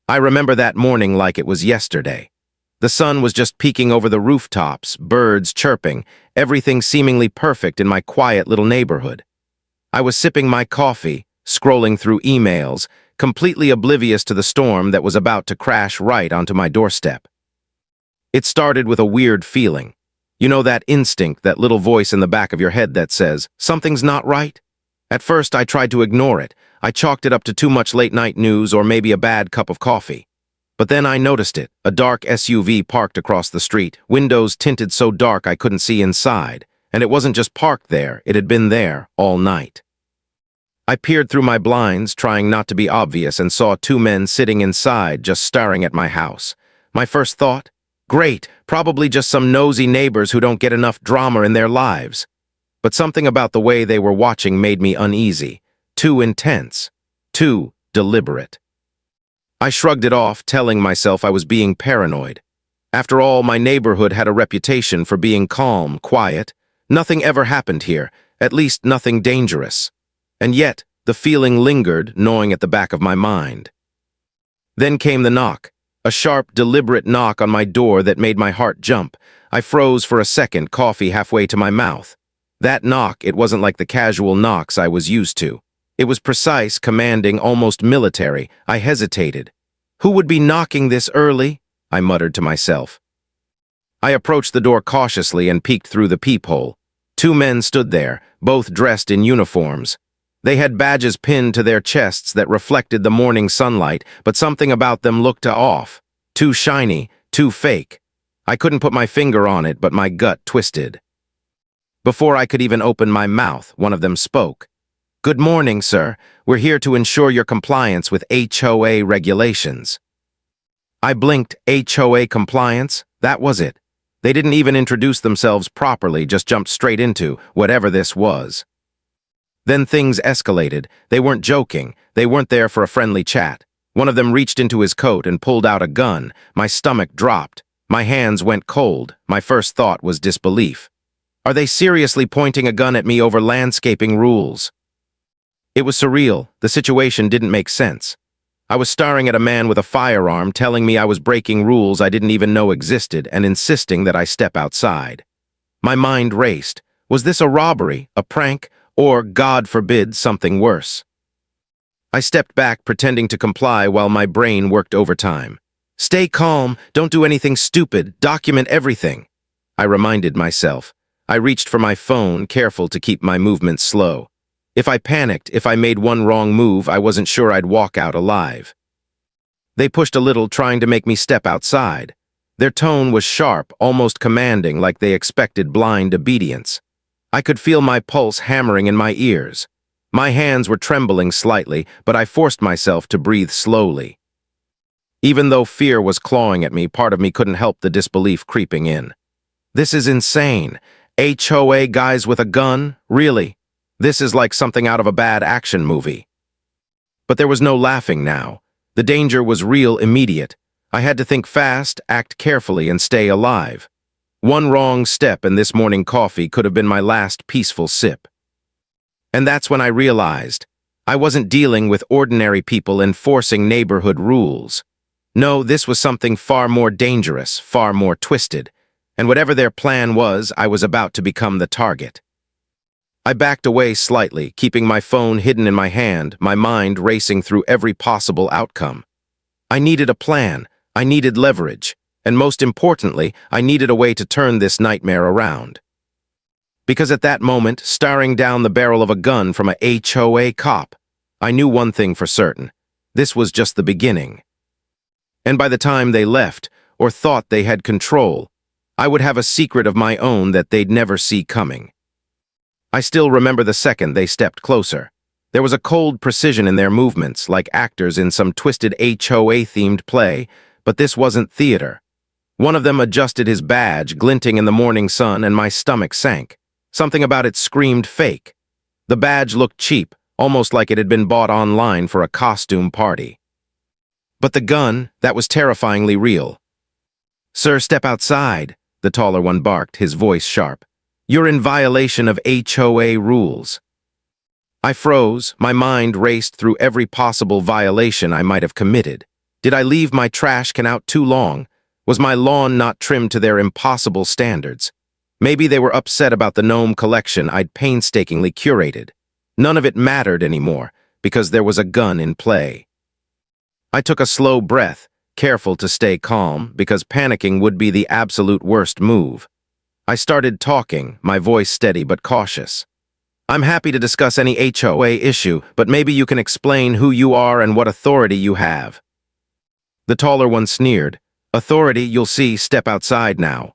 I remember that morning like it was yesterday. The sun was just peeking over the rooftops, birds chirping, everything seemingly perfect in my quiet little neighborhood. I was sipping my coffee, scrolling through emails, completely oblivious to the storm that was about to crash right onto my doorstep. It started with a weird feeling. You know that instinct, that little voice in the back of your head that says, something's not right? At first, I tried to ignore it. I chalked it up to too much late-night news or maybe a bad cup of coffee. But then I noticed it, a dark SUV parked across the street, windows tinted so dark I couldn't see inside. And it wasn't just parked there, it had been there all night. I peered through my blinds, trying not to be obvious, and saw two men sitting inside, just staring at my house. My first thought? Great, probably just some nosy neighbors who don't get enough drama in their lives. But something about the way they were watching made me uneasy. Too intense. Too deliberate. I shrugged it off, telling myself I was being paranoid. After all, my neighborhood had a reputation for being calm, quiet. Nothing ever happened here, at least nothing dangerous. And yet, the feeling lingered, gnawing at the back of my mind. Then came the knock. A sharp, deliberate knock on my door that made my heart jump. I froze for a second, coffee halfway to my mouth. That knock, it wasn't like the casual knocks I was used to. It was precise, commanding, almost military. I hesitated. Who would be knocking this early? I muttered to myself. I approached the door cautiously and peeked through the peephole. Two men stood there, both dressed in uniforms. They had badges pinned to their chests that reflected the morning sunlight, but something about them looked off. Too shiny, too fake. I couldn't put my finger on it, but my gut twisted. Before I could even open my mouth, one of them spoke. "Good morning, sir. We're here to ensure your compliance with HOA regulations." I blinked. HOA compliance? That was it. They didn't even introduce themselves properly, just jumped straight into whatever this was. Then things escalated. They weren't joking. They weren't there for a friendly chat. One of them reached into his coat and pulled out a gun. My stomach dropped. My hands went cold. My first thought was disbelief. Are they seriously pointing a gun at me over landscaping rules? It was surreal. The situation didn't make sense. I was staring at a man with a firearm telling me I was breaking rules I didn't even know existed and insisting that I step outside. My mind raced. Was this a robbery, a prank, or, God forbid, something worse? I stepped back, pretending to comply while my brain worked overtime. Stay calm, don't do anything stupid, document everything. I reminded myself. I reached for my phone, careful to keep my movements slow. If I panicked, if I made one wrong move, I wasn't sure I'd walk out alive. They pushed a little, trying to make me step outside. Their tone was sharp, almost commanding, like they expected blind obedience. I could feel my pulse hammering in my ears. My hands were trembling slightly, but I forced myself to breathe slowly. Even though fear was clawing at me, part of me couldn't help the disbelief creeping in. This is insane. HOA guys with a gun? Really? This is like something out of a bad action movie. But there was no laughing now. The danger was real, immediate. I had to think fast, act carefully, and stay alive. One wrong step and this morning coffee could have been my last peaceful sip. And that's when I realized I wasn't dealing with ordinary people enforcing neighborhood rules. No, this was something far more dangerous, far more twisted. And whatever their plan was, I was about to become the target. I backed away slightly, keeping my phone hidden in my hand, my mind racing through every possible outcome. I needed a plan. I needed leverage. And most importantly, I needed a way to turn this nightmare around. Because at that moment, staring down the barrel of a gun from a HOA cop, I knew one thing for certain. This was just the beginning. And by the time they left, or thought they had control, I would have a secret of my own that they'd never see coming. I still remember the second they stepped closer. There was a cold precision in their movements, like actors in some twisted HOA-themed play, but this wasn't theater. One of them adjusted his badge, glinting in the morning sun, and my stomach sank. Something about it screamed fake. The badge looked cheap, almost like it had been bought online for a costume party. But the gun, that was terrifyingly real. "Sir, step outside," the taller one barked, his voice sharp. "You're in violation of HOA rules." I froze, my mind raced through every possible violation I might have committed. Did I leave my trash can out too long? Was my lawn not trimmed to their impossible standards? Maybe they were upset about the gnome collection I'd painstakingly curated. None of it mattered anymore, because there was a gun in play. I took a slow breath, careful to stay calm, because panicking would be the absolute worst move. I started talking, my voice steady but cautious. I'm happy to discuss any HOA issue, but maybe you can explain who you are and what authority you have. The taller one sneered. Authority, you'll see, step outside now.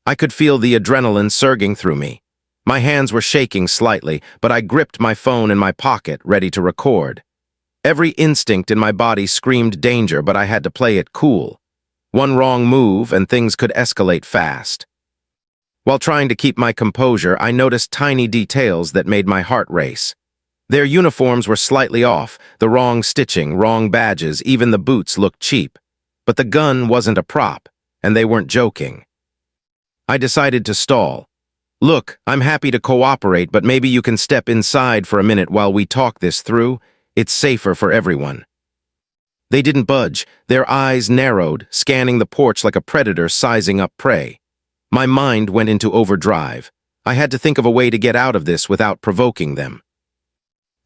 I could feel the adrenaline surging through me. My hands were shaking slightly, but I gripped my phone in my pocket, ready to record. Every instinct in my body screamed danger, but I had to play it cool. One wrong move and things could escalate fast. While trying to keep my composure, I noticed tiny details that made my heart race. Their uniforms were slightly off, the wrong stitching, wrong badges, even the boots looked cheap. But the gun wasn't a prop, and they weren't joking. I decided to stall. Look, I'm happy to cooperate, but maybe you can step inside for a minute while we talk this through. It's safer for everyone. They didn't budge, their eyes narrowed, scanning the porch like a predator sizing up prey. My mind went into overdrive. I had to think of a way to get out of this without provoking them.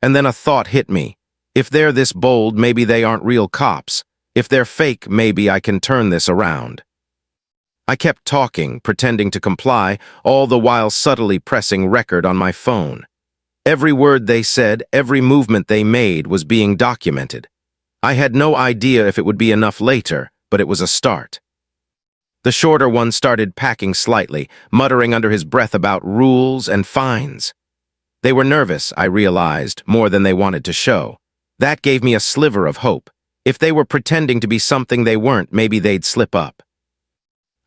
And then a thought hit me. If they're this bold, maybe they aren't real cops. If they're fake, maybe I can turn this around. I kept talking, pretending to comply, all the while subtly pressing record on my phone. Every word they said, every movement they made was being documented. I had no idea if it would be enough later, but it was a start. The shorter one started packing slightly, muttering under his breath about rules and fines. They were nervous, I realized, more than they wanted to show. That gave me a sliver of hope. If they were pretending to be something they weren't, maybe they'd slip up.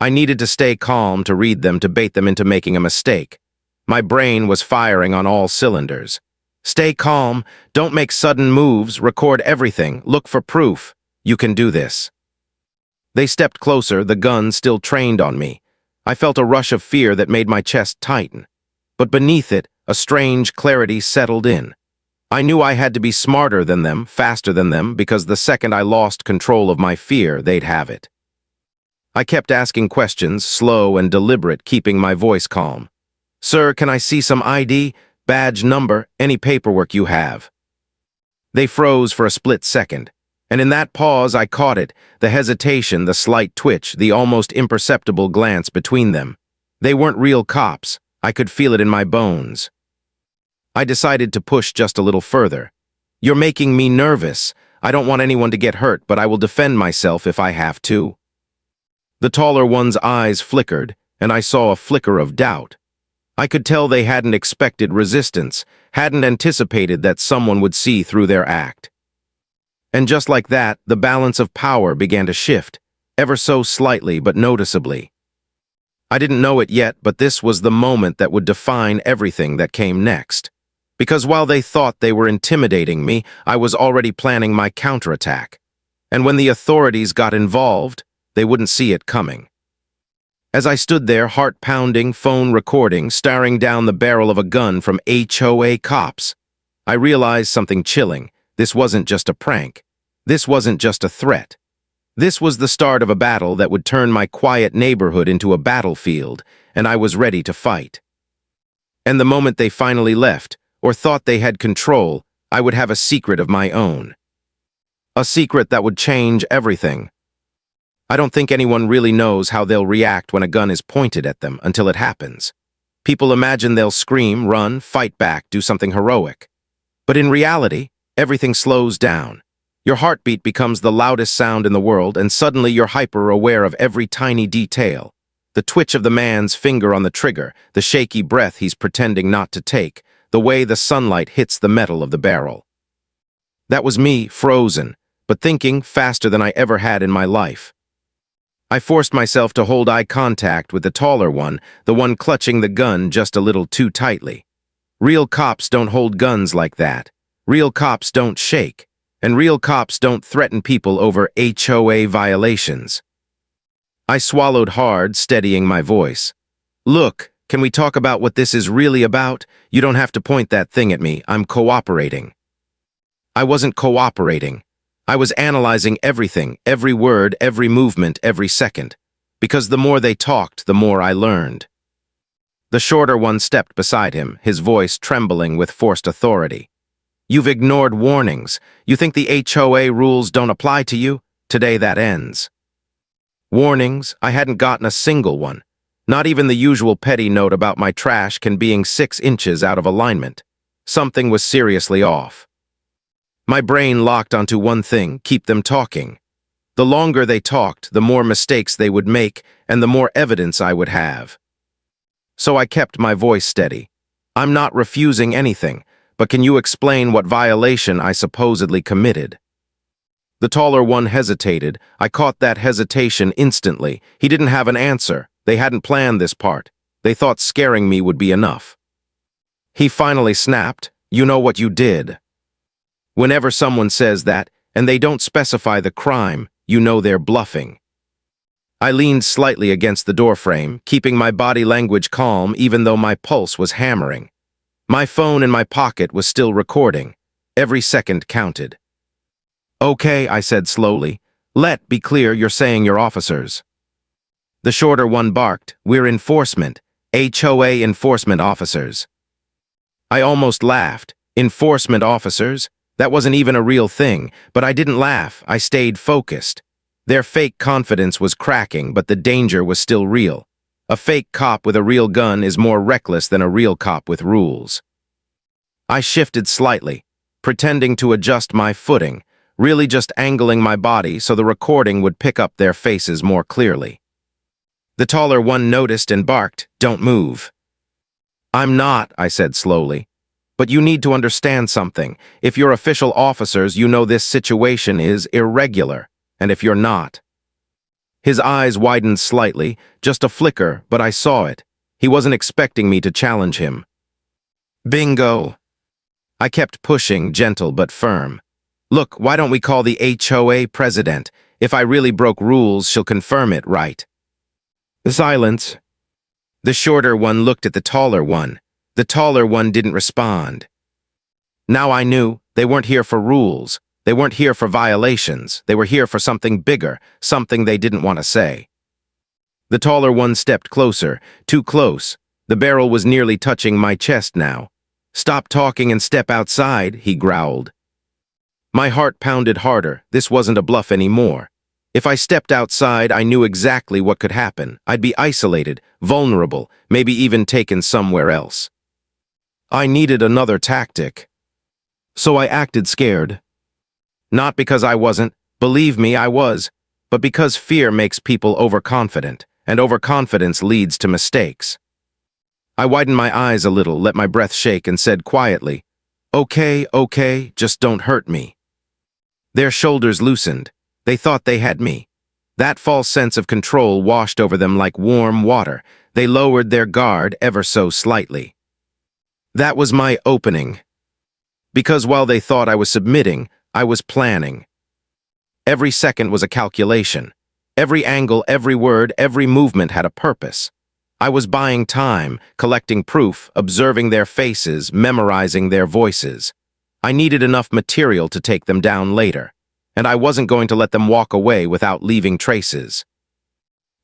I needed to stay calm to read them, to bait them into making a mistake. My brain was firing on all cylinders. Stay calm, don't make sudden moves, record everything, look for proof. You can do this. They stepped closer, the gun still trained on me. I felt a rush of fear that made my chest tighten. But beneath it, a strange clarity settled in. I knew I had to be smarter than them, faster than them, because the second I lost control of my fear, they'd have it. I kept asking questions, slow and deliberate, keeping my voice calm. Sir, can I see some ID, badge number, any paperwork you have? They froze for a split second. And in that pause, I caught it, the hesitation, the slight twitch, the almost imperceptible glance between them. They weren't real cops. I could feel it in my bones. I decided to push just a little further. You're making me nervous. I don't want anyone to get hurt, but I will defend myself if I have to. The taller one's eyes flickered, and I saw a flicker of doubt. I could tell they hadn't expected resistance, hadn't anticipated that someone would see through their act. And just like that, the balance of power began to shift, ever so slightly but noticeably. I didn't know it yet, but this was the moment that would define everything that came next. Because while they thought they were intimidating me, I was already planning my counterattack. And when the authorities got involved, they wouldn't see it coming. As I stood there, heart pounding, phone recording, staring down the barrel of a gun from HOA Cops, I realized something chilling. This wasn't just a prank. This wasn't just a threat. This was the start of a battle that would turn my quiet neighborhood into a battlefield, and I was ready to fight. And the moment they finally left, or thought they had control, I would have a secret of my own. A secret that would change everything. I don't think anyone really knows how they'll react when a gun is pointed at them until it happens. People imagine they'll scream, run, fight back, do something heroic. But in reality, everything slows down. Your heartbeat becomes the loudest sound in the world, and suddenly you're hyper-aware of every tiny detail. The twitch of the man's finger on the trigger, the shaky breath he's pretending not to take, the way the sunlight hits the metal of the barrel. That was me, frozen, but thinking faster than I ever had in my life. I forced myself to hold eye contact with the taller one, the one clutching the gun just a little too tightly. Real cops don't hold guns like that. Real cops don't shake, and real cops don't threaten people over HOA violations. I swallowed hard, steadying my voice. Look, can we talk about what this is really about? You don't have to point that thing at me. I'm cooperating. I wasn't cooperating. I was analyzing everything, every word, every movement, every second, because the more they talked, the more I learned. The shorter one stepped beside him, his voice trembling with forced authority. "You've ignored warnings. You think the HOA rules don't apply to you? Today that ends." Warnings? I hadn't gotten a single one. Not even the usual petty note about my trash can being 6 inches out of alignment. Something was seriously off. My brain locked onto one thing: keep them talking. The longer they talked, the more mistakes they would make and the more evidence I would have. So I kept my voice steady. "I'm not refusing anything, but can you explain what violation I supposedly committed?" The taller one hesitated. I caught that hesitation instantly. He didn't have an answer. They hadn't planned this part. They thought scaring me would be enough. He finally snapped, "You know what you did." Whenever someone says that, and they don't specify the crime, you know they're bluffing. I leaned slightly against the doorframe, keeping my body language calm even though my pulse was hammering. My phone in my pocket was still recording. Every second counted. "Okay," I said slowly. Be clear, you're saying you're officers." The shorter one barked, "We're enforcement, HOA enforcement officers." I almost laughed. Enforcement officers? That wasn't even a real thing, but I didn't laugh. I stayed focused. Their fake confidence was cracking, but the danger was still real. A fake cop with a real gun is more reckless than a real cop with rules. I shifted slightly, pretending to adjust my footing, really just angling my body so the recording would pick up their faces more clearly. The taller one noticed and barked, "Don't move." "I'm not," I said slowly. "But you need to understand something. If you're official officers, you know this situation is irregular. And if you're not..." His eyes widened slightly, just a flicker, but I saw it. He wasn't expecting me to challenge him. "Bingo." I kept pushing, gentle but firm. "Look, why don't we call the HOA president? If I really broke rules, she'll confirm it, right?" Silence. The shorter one looked at the taller one. The taller one didn't respond. Now I knew they weren't here for rules. They weren't here for violations. They were here for something bigger, something they didn't want to say. The taller one stepped closer, too close. The barrel was nearly touching my chest now. "Stop talking and step outside," he growled. My heart pounded harder. This wasn't a bluff anymore. If I stepped outside, I knew exactly what could happen. I'd be isolated, vulnerable, maybe even taken somewhere else. I needed another tactic. So I acted scared. Not because I wasn't, believe me, I was, but because fear makes people overconfident, and overconfidence leads to mistakes. I widened my eyes a little, let my breath shake, and said quietly, okay, just don't hurt me." Their shoulders loosened. They thought they had me. That false sense of control washed over them like warm water. They lowered their guard ever so slightly. That was my opening. Because while they thought I was submitting, I was planning. Every second was a calculation. Every angle, every word, every movement had a purpose. I was buying time, collecting proof, observing their faces, memorizing their voices. I needed enough material to take them down later, and I wasn't going to let them walk away without leaving traces.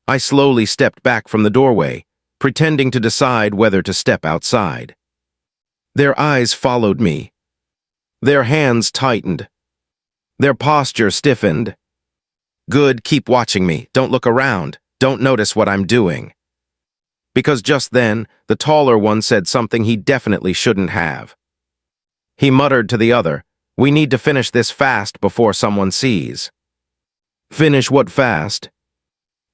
I slowly stepped back from the doorway, pretending to decide whether to step outside. Their eyes followed me. Their hands tightened. Their posture stiffened. "Good, keep watching me. Don't look around. Don't notice what I'm doing." Because just then, the taller one said something he definitely shouldn't have. He muttered to the other, "We need to finish this fast before someone sees." Finish what fast?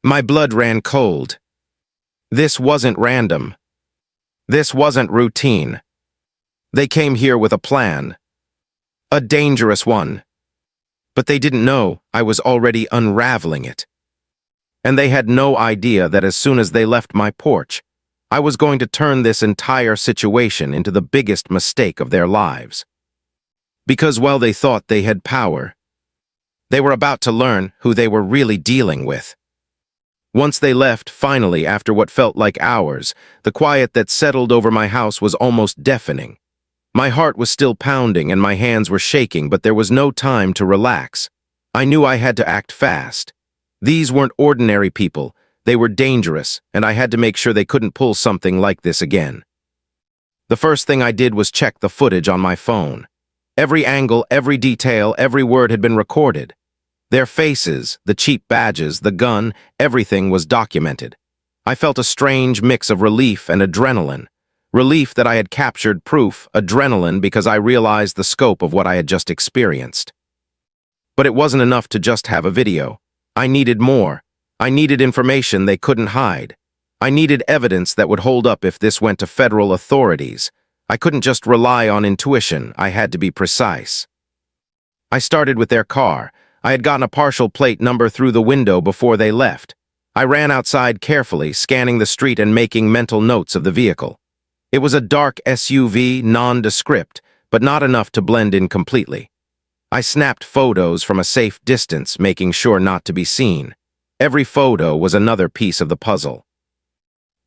My blood ran cold. This wasn't random. This wasn't routine. They came here with a plan. A dangerous one. But they didn't know I was already unraveling it. And they had no idea that as soon as they left my porch, I was going to turn this entire situation into the biggest mistake of their lives. Because while they thought they had power, they were about to learn who they were really dealing with. Once they left, finally, after what felt like hours, the quiet that settled over my house was almost deafening. My heart was still pounding and my hands were shaking, but there was no time to relax. I knew I had to act fast. These weren't ordinary people. They were dangerous, and I had to make sure they couldn't pull something like this again. The first thing I did was check the footage on my phone. Every angle, every detail, every word had been recorded. Their faces, the cheap badges, the gun, everything was documented. I felt a strange mix of relief and adrenaline. Relief that I had captured proof, adrenaline because I realized the scope of what I had just experienced. But it wasn't enough to just have a video. I needed more. I needed information they couldn't hide. I needed evidence that would hold up if this went to federal authorities. I couldn't just rely on intuition. I had to be precise. I started with their car. I had gotten a partial plate number through the window before they left. I ran outside carefully, scanning the street and making mental notes of the vehicle. It was a dark SUV, nondescript, but not enough to blend in completely. I snapped photos from a safe distance, making sure not to be seen. Every photo was another piece of the puzzle.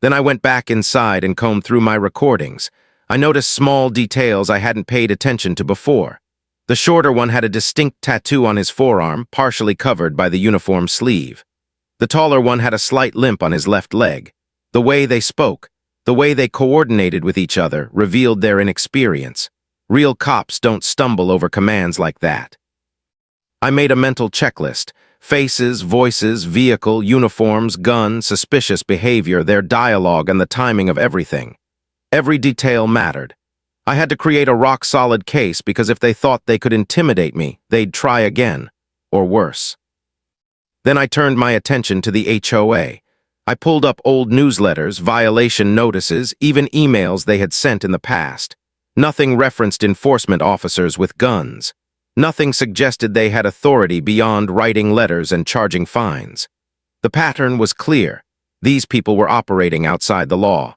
Then I went back inside and combed through my recordings. I noticed small details I hadn't paid attention to before. The shorter one had a distinct tattoo on his forearm, partially covered by the uniform sleeve. The taller one had a slight limp on his left leg. The way they spoke, the way they coordinated with each other, revealed their inexperience. Real cops don't stumble over commands like that. I made a mental checklist. Faces, voices, vehicle, uniforms, gun, suspicious behavior, their dialogue, and the timing of everything. Every detail mattered. I had to create a rock-solid case because if they thought they could intimidate me, they'd try again, or worse. Then I turned my attention to the HOA. I pulled up old newsletters, violation notices, even emails they had sent in the past. Nothing referenced enforcement officers with guns. Nothing suggested they had authority beyond writing letters and charging fines. The pattern was clear. These people were operating outside the law.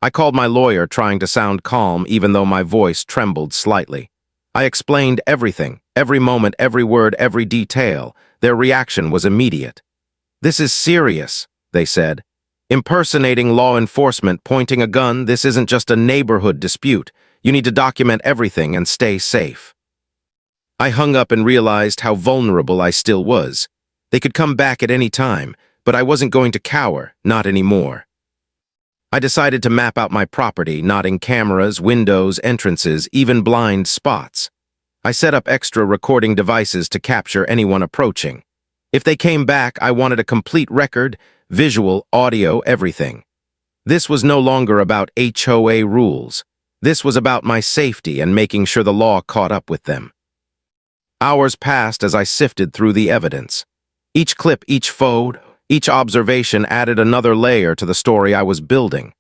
I called my lawyer, trying to sound calm even though my voice trembled slightly. I explained everything, every moment, every word, every detail. Their reaction was immediate. "This is serious," they said. "Impersonating law enforcement, pointing a gun, this isn't just a neighborhood dispute. You need to document everything and stay safe." I hung up and realized how vulnerable I still was. They could come back at any time, but I wasn't going to cower, not anymore. I decided to map out my property, noting cameras, windows, entrances, even blind spots. I set up extra recording devices to capture anyone approaching. If they came back, I wanted a complete record, visual, audio, everything. This was no longer about HOA rules. This was about my safety and making sure the law caught up with them. Hours passed as I sifted through the evidence. Each clip, each photo, each observation added another layer to the story I was building.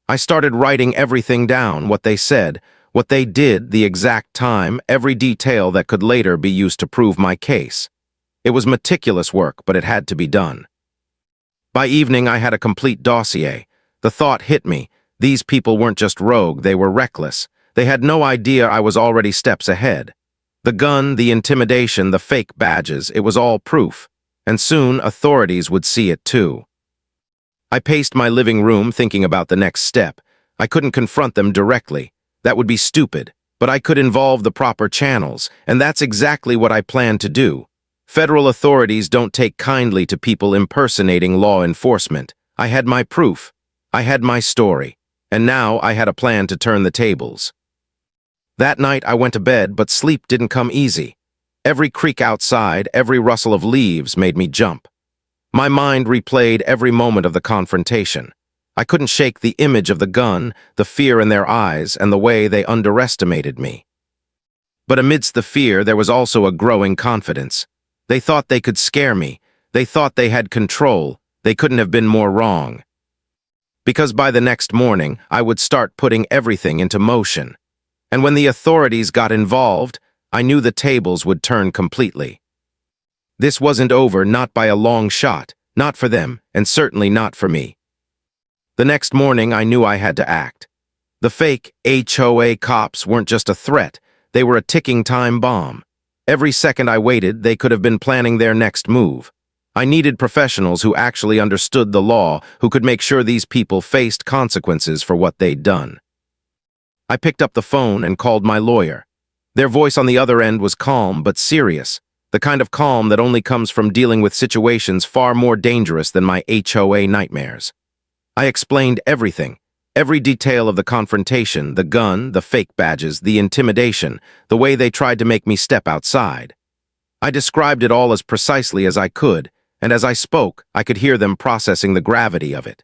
I started writing everything down, what they said, what they did, the exact time, every detail that could later be used to prove my case. It was meticulous work, but it had to be done. By evening, I had a complete dossier. The thought hit me. These people weren't just rogue, they were reckless. They had no idea I was already steps ahead. The gun, the intimidation, the fake badges, it was all proof. And soon, authorities would see it too. I paced my living room thinking about the next step. I couldn't confront them directly. That would be stupid. But I could involve the proper channels, and that's exactly what I planned to do. Federal authorities don't take kindly to people impersonating law enforcement. I had my proof. I had my story. And now I had a plan to turn the tables. That night I went to bed, but sleep didn't come easy. Every creak outside, every rustle of leaves made me jump. My mind replayed every moment of the confrontation. I couldn't shake the image of the gun, the fear in their eyes, and the way they underestimated me. But amidst the fear, there was also a growing confidence. They thought they could scare me. They thought they had control. They couldn't have been more wrong. Because by the next morning, I would start putting everything into motion. And when the authorities got involved, I knew the tables would turn completely. This wasn't over, not by a long shot, not for them, and certainly not for me. The next morning, I knew I had to act. The fake HOA cops weren't just a threat, they were a ticking time bomb. Every second I waited, they could have been planning their next move. I needed professionals who actually understood the law, who could make sure these people faced consequences for what they'd done. I picked up the phone and called my lawyer. Their voice on the other end was calm but serious. the kind of calm that only comes from dealing with situations far more dangerous than my HOA nightmares. I explained everything, every detail of the confrontation, the gun, the fake badges, the intimidation, the way they tried to make me step outside. I described it all as precisely as I could, and as I spoke, I could hear them processing the gravity of it.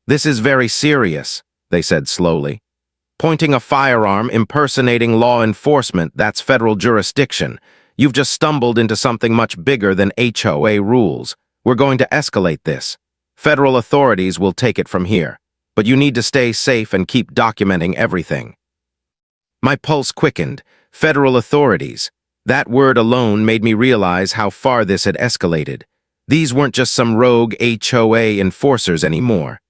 "This is very serious," they said slowly. "Pointing a firearm, impersonating law enforcement, that's federal jurisdiction. You've just stumbled into something much bigger than HOA rules. We're going to escalate this. Federal authorities will take it from here. But you need to stay safe and keep documenting everything." My pulse quickened. Federal authorities. That word alone made me realize how far this had escalated. These weren't just some rogue HOA enforcers anymore.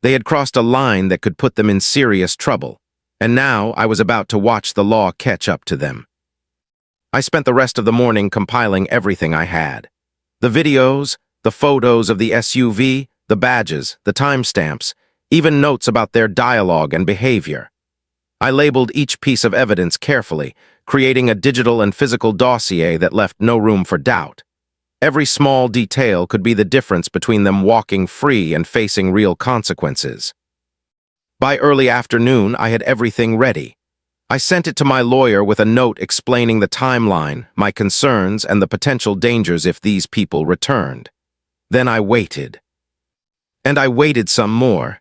They had crossed a line that could put them in serious trouble. And now I was about to watch the law catch up to them. I spent the rest of the morning compiling everything I had. The videos, the photos of the SUV, the badges, the timestamps, even notes about their dialogue and behavior. I labeled each piece of evidence carefully, creating a digital and physical dossier that left no room for doubt. Every small detail could be the difference between them walking free and facing real consequences. By early afternoon, I had everything ready. I sent it to my lawyer with a note explaining the timeline, my concerns, and the potential dangers if these people returned. Then I waited. And I waited some more.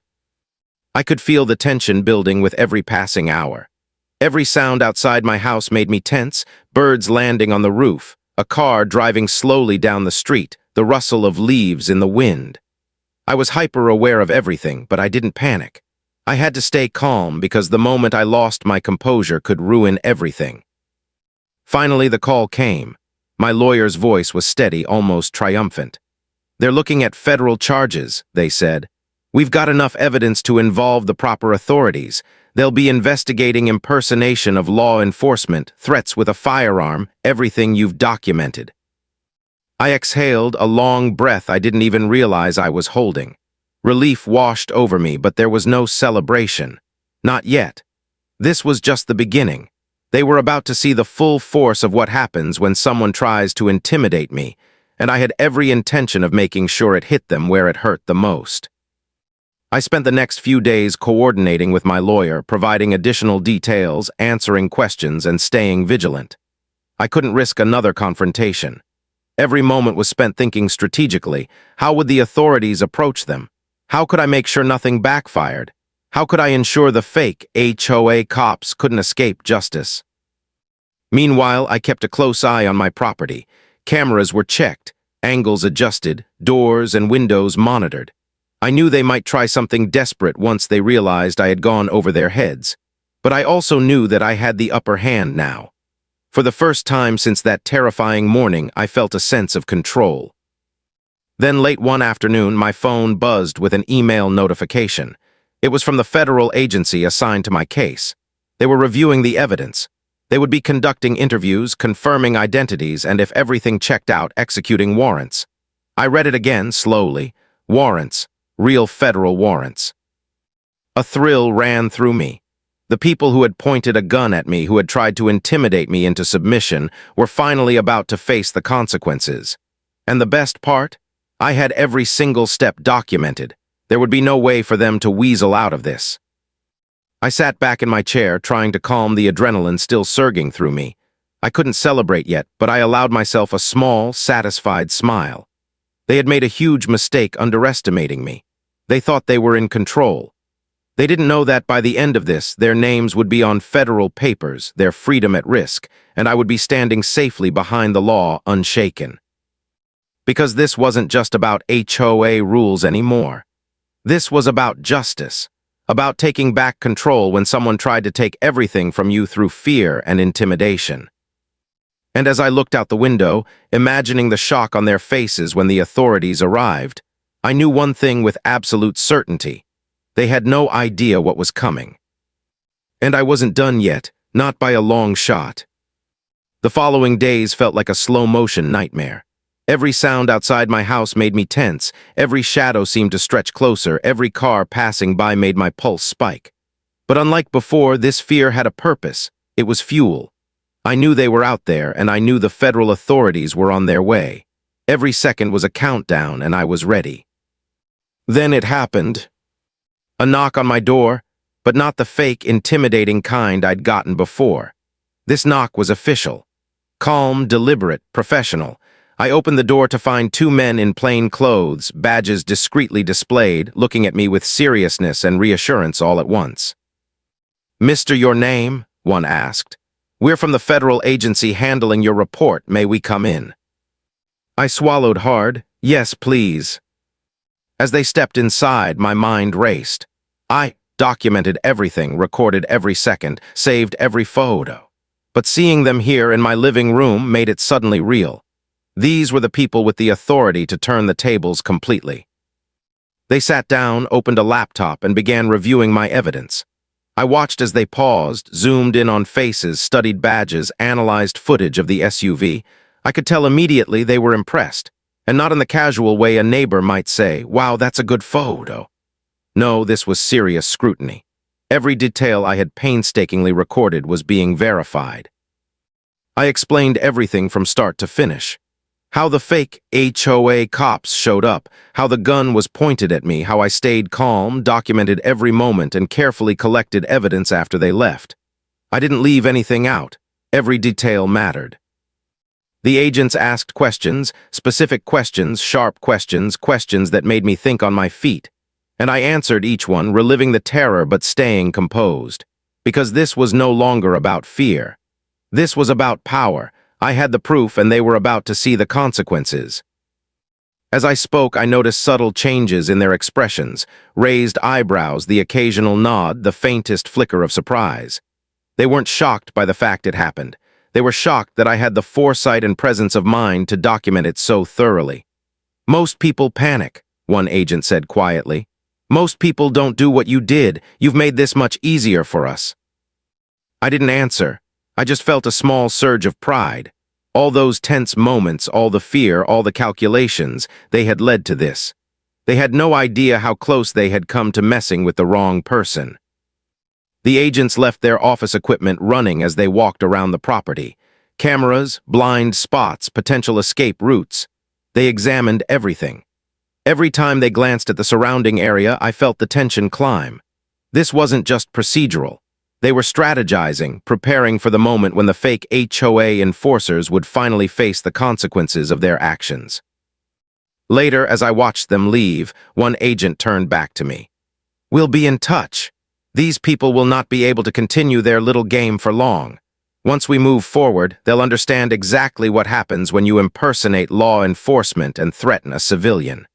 I could feel the tension building with every passing hour. Every sound outside my house made me tense, birds landing on the roof, a car driving slowly down the street, the rustle of leaves in the wind. I was hyper-aware of everything, but I didn't panic. I had to stay calm because the moment I lost my composure could ruin everything. Finally, the call came. My lawyer's voice was steady, almost triumphant. "They're looking at federal charges," they said. "We've got enough evidence to involve the proper authorities. They'll be investigating impersonation of law enforcement, threats with a firearm, everything you've documented." I exhaled a long breath I didn't even realize I was holding. Relief washed over me, but there was no celebration. Not yet. This was just the beginning. They were about to see the full force of what happens when someone tries to intimidate me, and I had every intention of making sure it hit them where it hurt the most. I spent the next few days coordinating with my lawyer, providing additional details, answering questions, and staying vigilant. I couldn't risk another confrontation. Every moment was spent thinking strategically. How would the authorities approach them? How could I make sure nothing backfired? How could I ensure the fake HOA cops couldn't escape justice? Meanwhile, I kept a close eye on my property. Cameras were checked, angles adjusted, doors and windows monitored. I knew they might try something desperate once they realized I had gone over their heads. But I also knew that I had the upper hand now. For the first time since that terrifying morning, I felt a sense of control. Then late one afternoon, my phone buzzed with an email notification. It was from the federal agency assigned to my case. They were reviewing the evidence. They would be conducting interviews, confirming identities, and if everything checked out, executing warrants. I read it again, slowly. Warrants. Real federal warrants. A thrill ran through me. The people who had pointed a gun at me, who had tried to intimidate me into submission, were finally about to face the consequences. And the best part? I had every single step documented. There would be no way for them to weasel out of this. I sat back in my chair, trying to calm the adrenaline still surging through me. I couldn't celebrate yet, but I allowed myself a small, satisfied smile. They had made a huge mistake underestimating me. They thought they were in control. They didn't know that by the end of this, their names would be on federal papers, their freedom at risk, and I would be standing safely behind the law, unshaken. Because this wasn't just about HOA rules anymore. This was about justice, about taking back control when someone tried to take everything from you through fear and intimidation. And as I looked out the window, imagining the shock on their faces when the authorities arrived, I knew one thing with absolute certainty. They had no idea what was coming. And I wasn't done yet, not by a long shot. The following days felt like a slow-motion nightmare. Every sound outside my house made me tense, every shadow seemed to stretch closer, every car passing by made my pulse spike. But unlike before, this fear had a purpose. It was fuel. I knew they were out there, and I knew the federal authorities were on their way. Every second was a countdown, and I was ready. Then it happened. A knock on my door, but not the fake, intimidating kind I'd gotten before. This knock was official. Calm, deliberate, professional. I opened the door to find two men in plain clothes, badges discreetly displayed, looking at me with seriousness and reassurance all at once. "Mister, your name?" one asked. "We're from the federal agency handling your report. May we come in?" I swallowed hard. "Yes, please." As they stepped inside, my mind raced. I documented everything, recorded every second, saved every photo. But seeing them here in my living room made it suddenly real. These were the people with the authority to turn the tables completely. They sat down, opened a laptop, and began reviewing my evidence. I watched as they paused, zoomed in on faces, studied badges, analyzed footage of the SUV. I could tell immediately they were impressed, and not in the casual way a neighbor might say, "Wow, that's a good photo." No, this was serious scrutiny. Every detail I had painstakingly recorded was being verified. I explained everything from start to finish. How the fake HOA cops showed up, how the gun was pointed at me, how I stayed calm, documented every moment, and carefully collected evidence after they left. I didn't leave anything out. Every detail mattered. The agents asked questions, specific questions, sharp questions, questions that made me think on my feet. And I answered each one, reliving the terror but staying composed. Because this was no longer about fear. This was about power. I had the proof, and they were about to see the consequences. As I spoke, I noticed subtle changes in their expressions, raised eyebrows, the occasional nod, the faintest flicker of surprise. They weren't shocked by the fact it happened. They were shocked that I had the foresight and presence of mind to document it so thoroughly. "Most people panic," one agent said quietly. "Most people don't do what you did. You've made this much easier for us." I didn't answer. I just felt a small surge of pride. All those tense moments, all the fear, all the calculations, they had led to this. They had no idea how close they had come to messing with the wrong person. The agents left their office equipment running as they walked around the property. Cameras, blind spots, potential escape routes. They examined everything. Every time they glanced at the surrounding area, I felt the tension climb. This wasn't just procedural. They were strategizing, preparing for the moment when the fake HOA enforcers would finally face the consequences of their actions. Later, as I watched them leave, one agent turned back to me. "We'll be in touch. These people will not be able to continue their little game for long. Once we move forward, they'll understand exactly what happens when you impersonate law enforcement and threaten a civilian."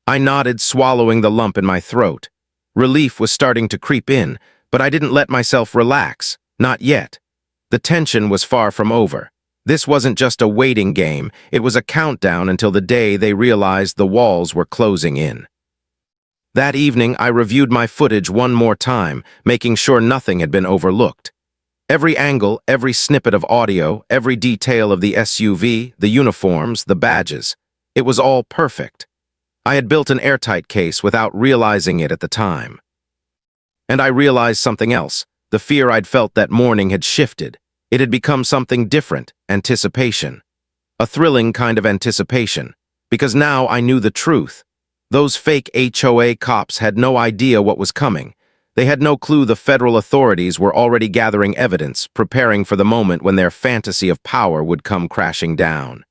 I nodded, swallowing the lump in my throat. Relief was starting to creep in, but I didn't let myself relax, not yet. The tension was far from over. This wasn't just a waiting game, it was a countdown until the day they realized the walls were closing in. That evening, I reviewed my footage one more time, making sure nothing had been overlooked. Every angle, every snippet of audio, every detail of the SUV, the uniforms, the badges. It was all perfect. I had built an airtight case without realizing it at the time. And I realized something else. The fear I'd felt that morning had shifted. It had become something different, anticipation. A thrilling kind of anticipation. Because now I knew the truth. Those fake HOA cops had no idea what was coming. They had no clue the federal authorities were already gathering evidence, preparing for the moment when their fantasy of power would come crashing down.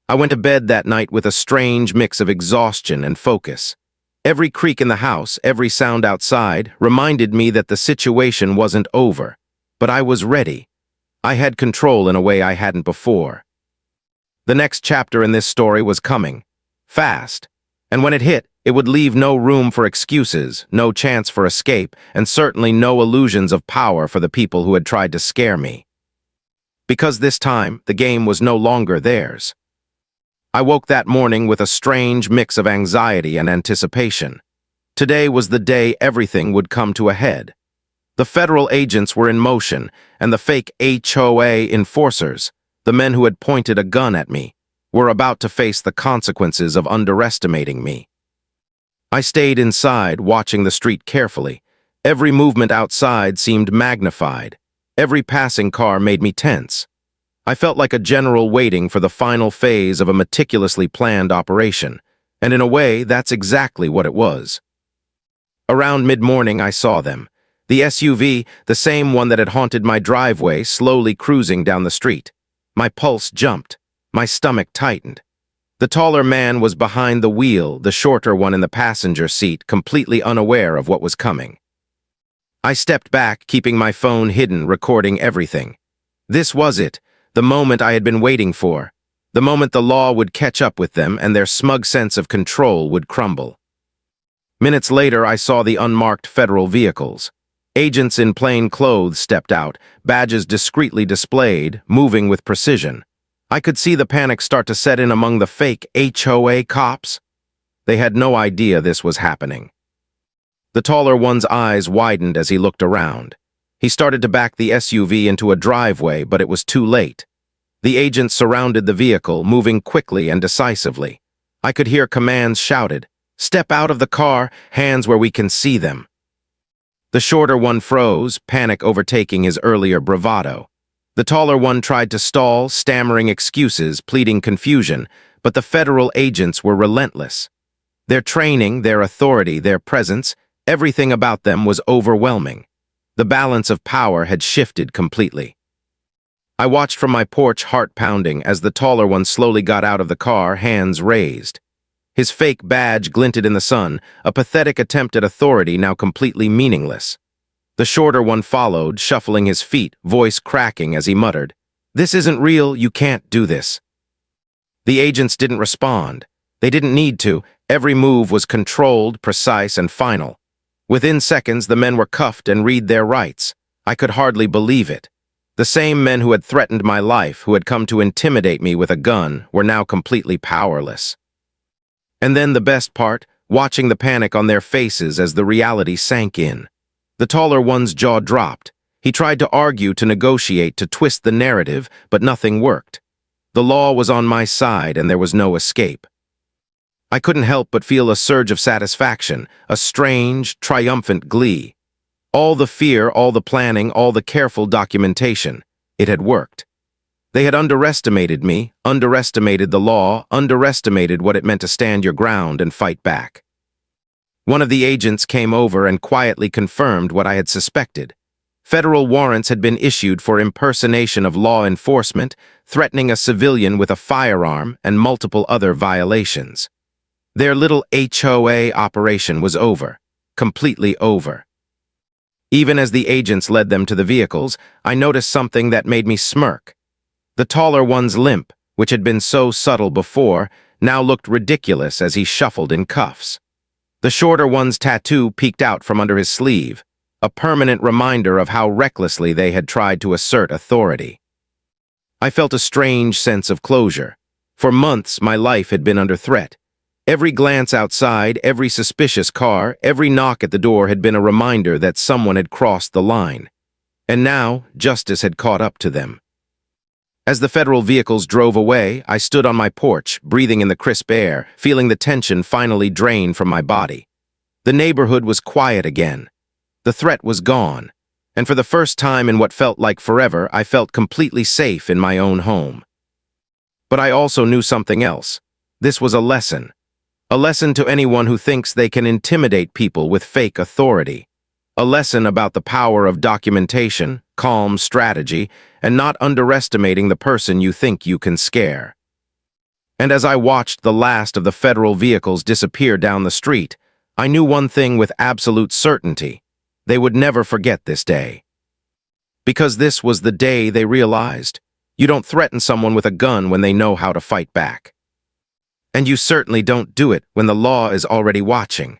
I went to bed that night with a strange mix of exhaustion and focus. Every creak in the house, every sound outside, reminded me that the situation wasn't over. But I was ready. I had control in a way I hadn't before. The next chapter in this story was coming. Fast. And when it hit, it would leave no room for excuses, no chance for escape, and certainly no illusions of power for the people who had tried to scare me. Because this time, the game was no longer theirs. I woke that morning with a strange mix of anxiety and anticipation. Today was the day everything would come to a head. The federal agents were in motion, and the fake HOA enforcers, the men who had pointed a gun at me, were about to face the consequences of underestimating me. I stayed inside, watching the street carefully. Every movement outside seemed magnified. Every passing car made me tense. I felt like a general waiting for the final phase of a meticulously planned operation, and in a way, that's exactly what it was. Around mid-morning, I saw them. The SUV, the same one that had haunted my driveway, slowly cruising down the street. My pulse jumped. My stomach tightened. The taller man was behind the wheel, the shorter one in the passenger seat, completely unaware of what was coming. I stepped back, keeping my phone hidden, recording everything. This was it, the moment I had been waiting for. The moment the law would catch up with them and their smug sense of control would crumble. Minutes later, I saw the unmarked federal vehicles. Agents in plain clothes stepped out, badges discreetly displayed, moving with precision. I could see the panic start to set in among the fake HOA cops. They had no idea this was happening. The taller one's eyes widened as he looked around. He started to back the SUV into a driveway, but it was too late. The agents surrounded the vehicle, moving quickly and decisively. I could hear commands shouted, "Step out of the car, hands where we can see them." The shorter one froze, panic overtaking his earlier bravado. The taller one tried to stall, stammering excuses, pleading confusion, but the federal agents were relentless. Their training, their authority, their presence, everything about them was overwhelming. The balance of power had shifted completely. I watched from my porch, heart pounding, as the taller one slowly got out of the car, hands raised. His fake badge glinted in the sun, a pathetic attempt at authority now completely meaningless. The shorter one followed, shuffling his feet, voice cracking as he muttered, "This isn't real, you can't do this." The agents didn't respond. They didn't need to. Every move was controlled, precise, and final. Within seconds, the men were cuffed and read their rights. I could hardly believe it. The same men who had threatened my life, who had come to intimidate me with a gun, were now completely powerless. And then the best part, watching the panic on their faces as the reality sank in. The taller one's jaw dropped. He tried to argue, to negotiate, to twist the narrative, but nothing worked. The law was on my side, and there was no escape. I couldn't help but feel a surge of satisfaction, a strange, triumphant glee. All the fear, all the planning, all the careful documentation. It had worked. They had underestimated me, underestimated the law, underestimated what it meant to stand your ground and fight back. One of the agents came over and quietly confirmed what I had suspected. Federal warrants had been issued for impersonation of law enforcement, threatening a civilian with a firearm, and multiple other violations. Their little HOA operation was over, completely over. Even as the agents led them to the vehicles, I noticed something that made me smirk. The taller one's limp, which had been so subtle before, now looked ridiculous as he shuffled in cuffs. The shorter one's tattoo peeked out from under his sleeve, a permanent reminder of how recklessly they had tried to assert authority. I felt a strange sense of closure. For months, my life had been under threat. Every glance outside, every suspicious car, every knock at the door had been a reminder that someone had crossed the line. And now, justice had caught up to them. As the federal vehicles drove away, I stood on my porch, breathing in the crisp air, feeling the tension finally drain from my body. The neighborhood was quiet again. The threat was gone. And for the first time in what felt like forever, I felt completely safe in my own home. But I also knew something else. This was a lesson. A lesson to anyone who thinks they can intimidate people with fake authority. A lesson about the power of documentation, calm strategy, and not underestimating the person you think you can scare. And as I watched the last of the federal vehicles disappear down the street, I knew one thing with absolute certainty. They would never forget this day. Because this was the day they realized, you don't threaten someone with a gun when they know how to fight back. And you certainly don't do it when the law is already watching.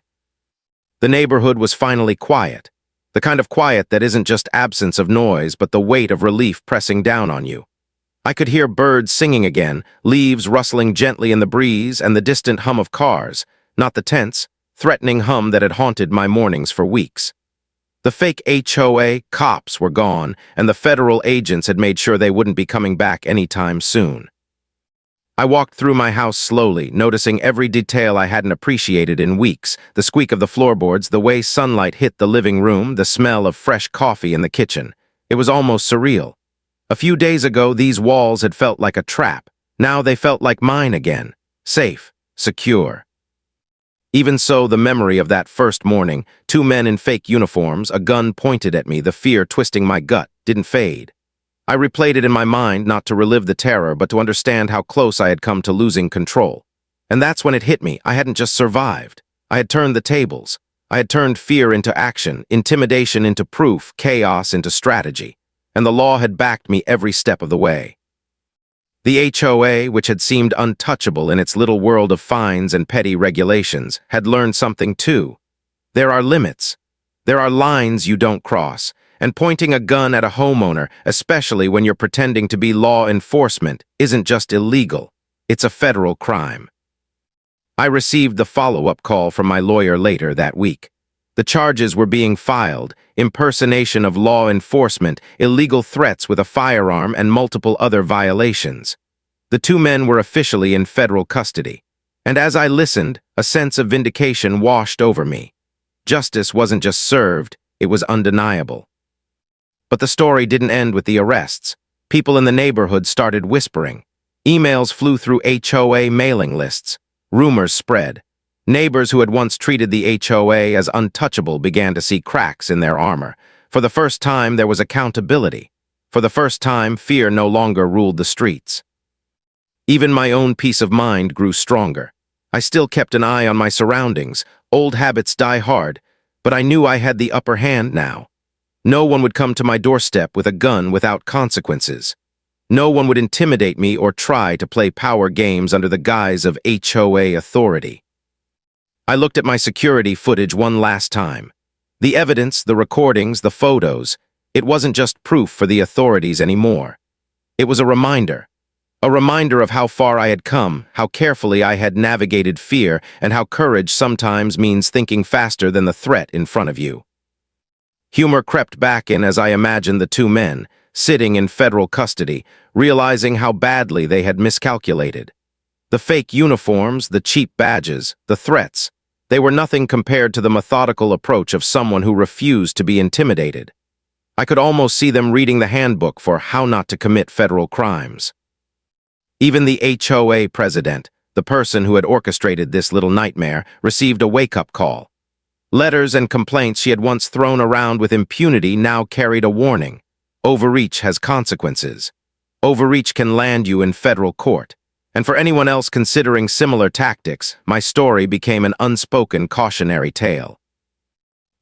The neighborhood was finally quiet. The kind of quiet that isn't just absence of noise, but the weight of relief pressing down on you. I could hear birds singing again, leaves rustling gently in the breeze, and the distant hum of cars, not the tense, threatening hum that had haunted my mornings for weeks. The fake HOA cops were gone, and the federal agents had made sure they wouldn't be coming back anytime soon. I walked through my house slowly, noticing every detail I hadn't appreciated in weeks, the squeak of the floorboards, the way sunlight hit the living room, the smell of fresh coffee in the kitchen. It was almost surreal. A few days ago, these walls had felt like a trap. Now they felt like mine again. Safe, secure. Even so, the memory of that first morning, two men in fake uniforms, a gun pointed at me, the fear twisting my gut, didn't fade. I replayed it in my mind, not to relive the terror, but to understand how close I had come to losing control. And that's when it hit me. I hadn't just survived. I had turned the tables. I had turned fear into action, intimidation into proof, chaos into strategy. And the law had backed me every step of the way. The HOA, which had seemed untouchable in its little world of fines and petty regulations, had learned something too. There are limits. There are lines you don't cross, and pointing a gun at a homeowner, especially when you're pretending to be law enforcement, isn't just illegal. It's a federal crime. I received the follow-up call from my lawyer later that week. The charges were being filed: impersonation of law enforcement, illegal threats with a firearm, and multiple other violations. The two men were officially in federal custody. And as I listened, a sense of vindication washed over me. Justice wasn't just served, it was undeniable. But the story didn't end with the arrests. People in the neighborhood started whispering. Emails flew through HOA mailing lists. Rumors spread. Neighbors who had once treated the HOA as untouchable began to see cracks in their armor. For the first time, there was accountability. For the first time, fear no longer ruled the streets. Even my own peace of mind grew stronger. I still kept an eye on my surroundings. Old habits die hard, but I knew I had the upper hand now. No one would come to my doorstep with a gun without consequences. No one would intimidate me or try to play power games under the guise of HOA authority. I looked at my security footage one last time. The evidence, the recordings, the photos, it wasn't just proof for the authorities anymore. It was a reminder of how far I had come, how carefully I had navigated fear, and how courage sometimes means thinking faster than the threat in front of you. Humor crept back in as I imagined the two men, sitting in federal custody, realizing how badly they had miscalculated. The fake uniforms, the cheap badges, the threats, they were nothing compared to the methodical approach of someone who refused to be intimidated. I could almost see them reading the handbook for how not to commit federal crimes. Even the HOA president, the person who had orchestrated this little nightmare, received a wake-up call. Letters and complaints she had once thrown around with impunity now carried a warning. Overreach has consequences. Overreach can land you in federal court. And for anyone else considering similar tactics, my story became an unspoken cautionary tale.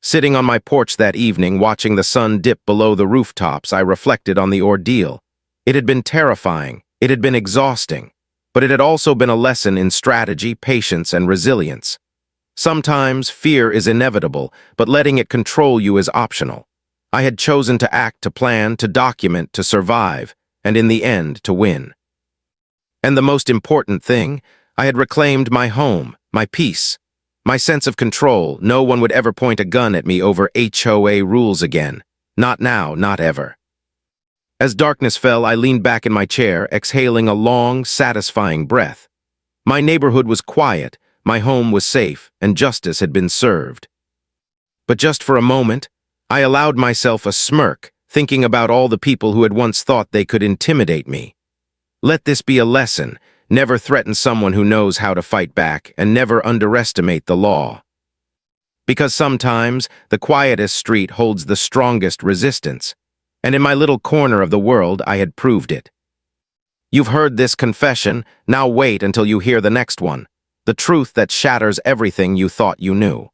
Sitting on my porch that evening, watching the sun dip below the rooftops, I reflected on the ordeal. It had been terrifying, it had been exhausting, but it had also been a lesson in strategy, patience, and resilience. Sometimes fear is inevitable, but letting it control you is optional. I had chosen to act, to plan, to document, to survive, and in the end, to win. And the most important thing, I had reclaimed my home, my peace, my sense of control. No one would ever point a gun at me over HOA rules again. Not now, not ever. As darkness fell, I leaned back in my chair, exhaling a long, satisfying breath. My neighborhood was quiet, my home was safe, and justice had been served. But just for a moment, I allowed myself a smirk, thinking about all the people who had once thought they could intimidate me. Let this be a lesson. Never threaten someone who knows how to fight back, and never underestimate the law. Because sometimes, the quietest street holds the strongest resistance. And in my little corner of the world, I had proved it. You've heard this confession, now wait until you hear the next one. The truth that shatters everything you thought you knew.